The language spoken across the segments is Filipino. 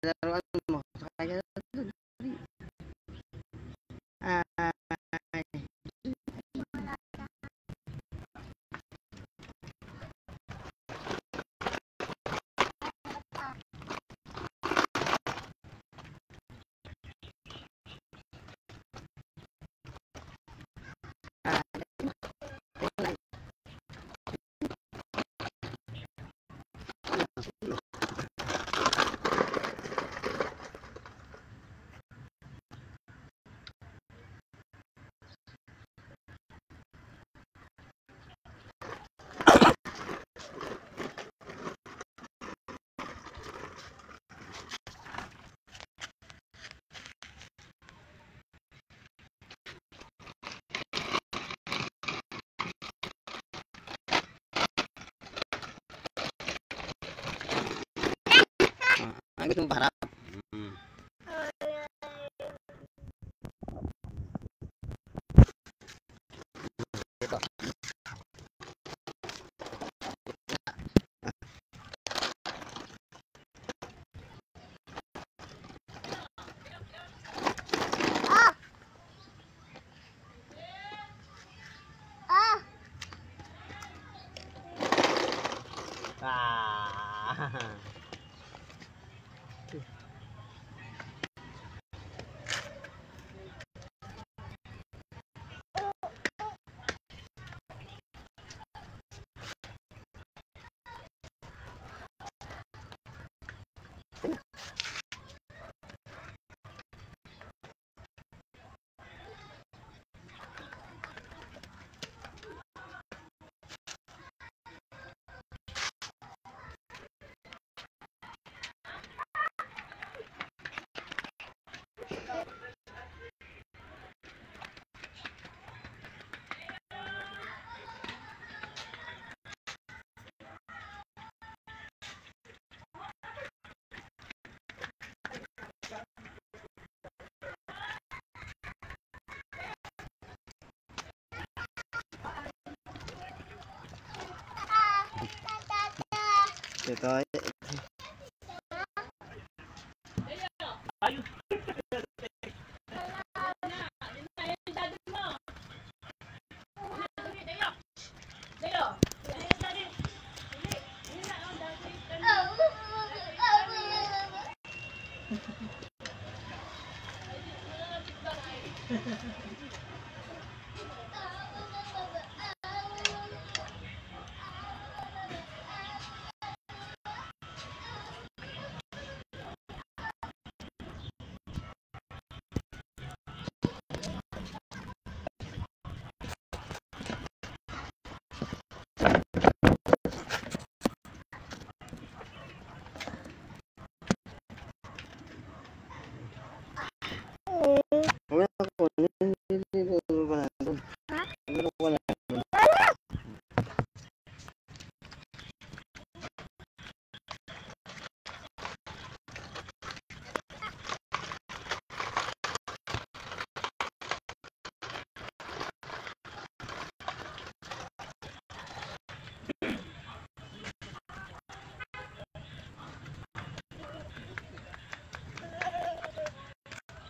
laruan mo. Sakay ka doon. Ay. Ang gusto mong paharap. Ito. Ito.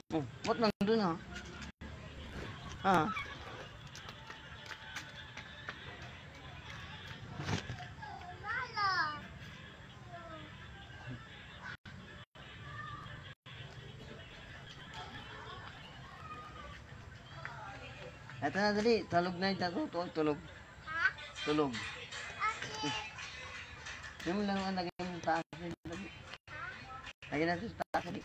Oh, ba't nandun ha? Ha? Eto na dali, tulog na yung tulog. Tulog. Yung lang ang lagay yung taas. Lagay natin sa taas dali.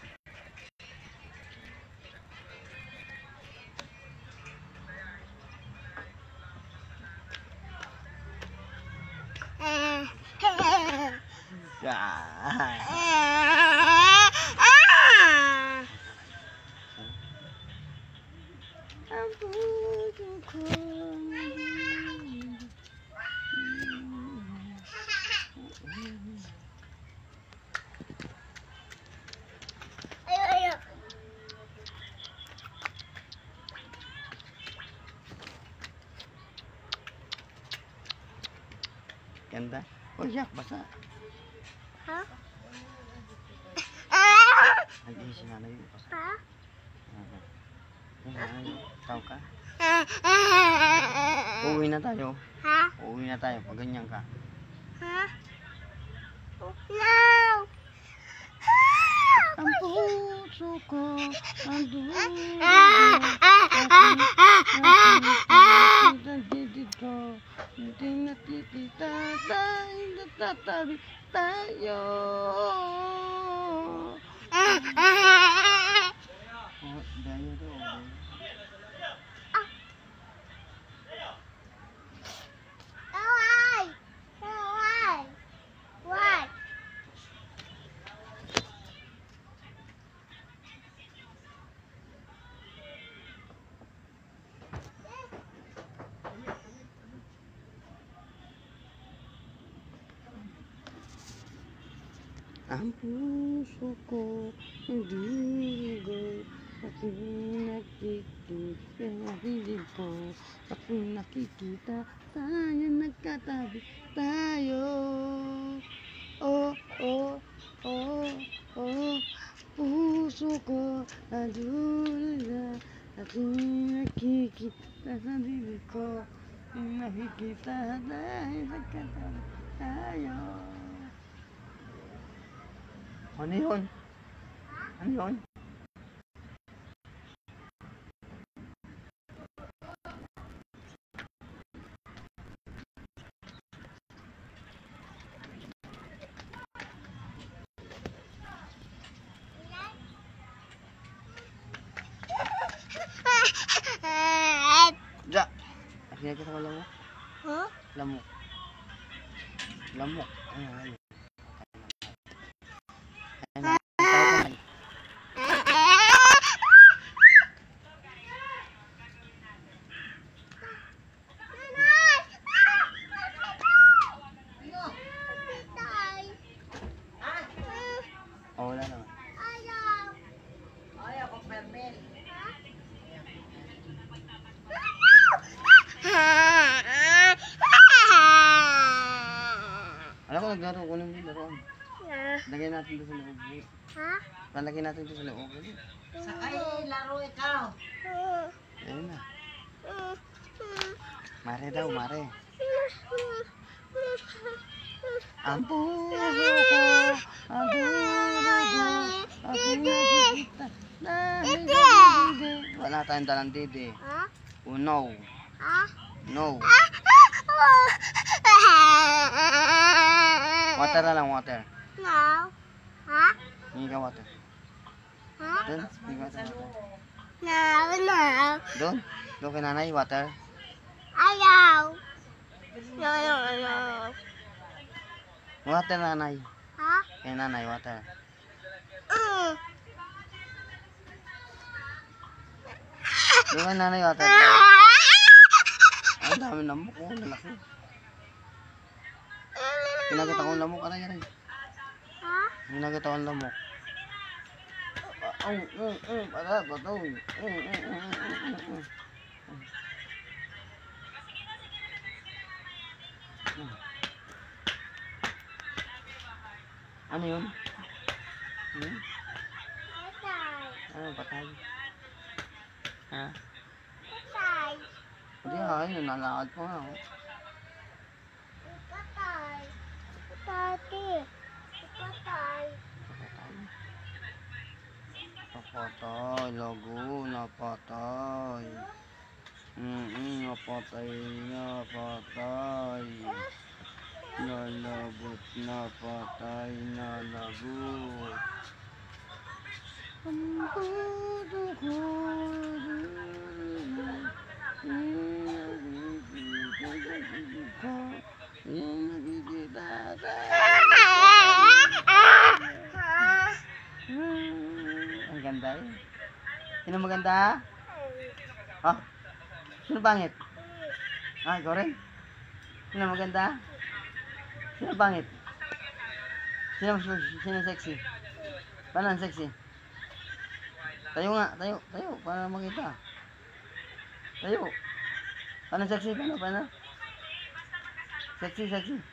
Ganda. Oh, yak, basa. Ha? Nag-ihi si nanay. Ha? Yung nanay, tawag ka. Uuwi na tayo. Ha? Uuwi na tayo pag ganyan ka. Ha? No! Ang puso ko, ang dulo ko, hindi nakikita tayo, natatabi tayo. Oh, dahil ito. Why? Why? Why? Ang puso ko, hindi ligay, ako'y nakikita, hindi ko, ako'y nakikita, tayo nagkatabi tayo. Oh, oh, oh, oh, puso ko, adula, ako'y nakikita sa dibdib ko, nakikita tayo nagkatabi tayo. Ano yun? Ano yun? Ja! Nakikita ko lamok. Huh? Lamok. Lamok. Ayun, ayun. Ayun, ayun. Oh, wala naman. Ayaw ko permit. Alam ko naglaro, kunin mo yung laruan. Lagay natin doon sa loob. Ha? Palagay natin doon sa loob. Sakay, laro ikaw. Ayun na. Mare daw, mare. Ang puso ko, ang dulo ko, ako'y nakikita dahil didi. Wala tayong dalang didi. Ha? Oh no. Ha? No. Water na lang, water. No. Ha? Hingi ka water. Ha? Doon, hingi ka water. No, no. Doon, doon kay nanay, water. Ayaw. No, no, no. Water nanay. Ha? Kay nanay, water. Doon kay nanay, water. Ang dami lamok, oh, lalaki. Pinagkita kong lamok, aray, aray. Ha? Pinagkita kong lamok. Para, bato. Ano yun? Hmm? Patay. Ano, patay? Ha? Patay. Hindi ha, yun, nalakad ko nga. Oh. Patay. Patay. Patay. Napatay. Napatay, lago, napatay. Napatay, napatay. Nalabot, napatay, nalabot. Ang puso ko, ang ganda eh. Sino maganda? Oh, sino pangit? Ah, ikaw rin? Sino maganda? Sino pangit? Sino sexy? Paano ang sexy? Tayo nga, tayo, para makita. Tayo. Paano sexy? Paano? Sexy.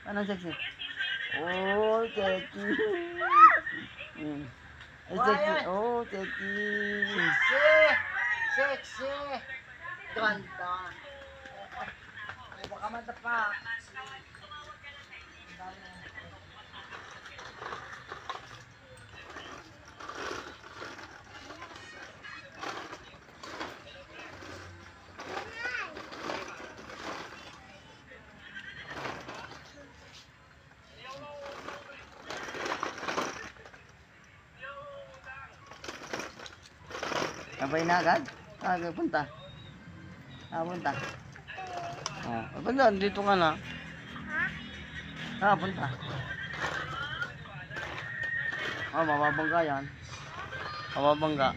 Paano sexy? Oh, sexy. Ay, sexy. Oh, sexy. Sexy. Ganda. Ay, baka madapa. Sabay na agad? Punta. Punta. Punta, dito ka na. Punta. Mababangga yan. Mababangga.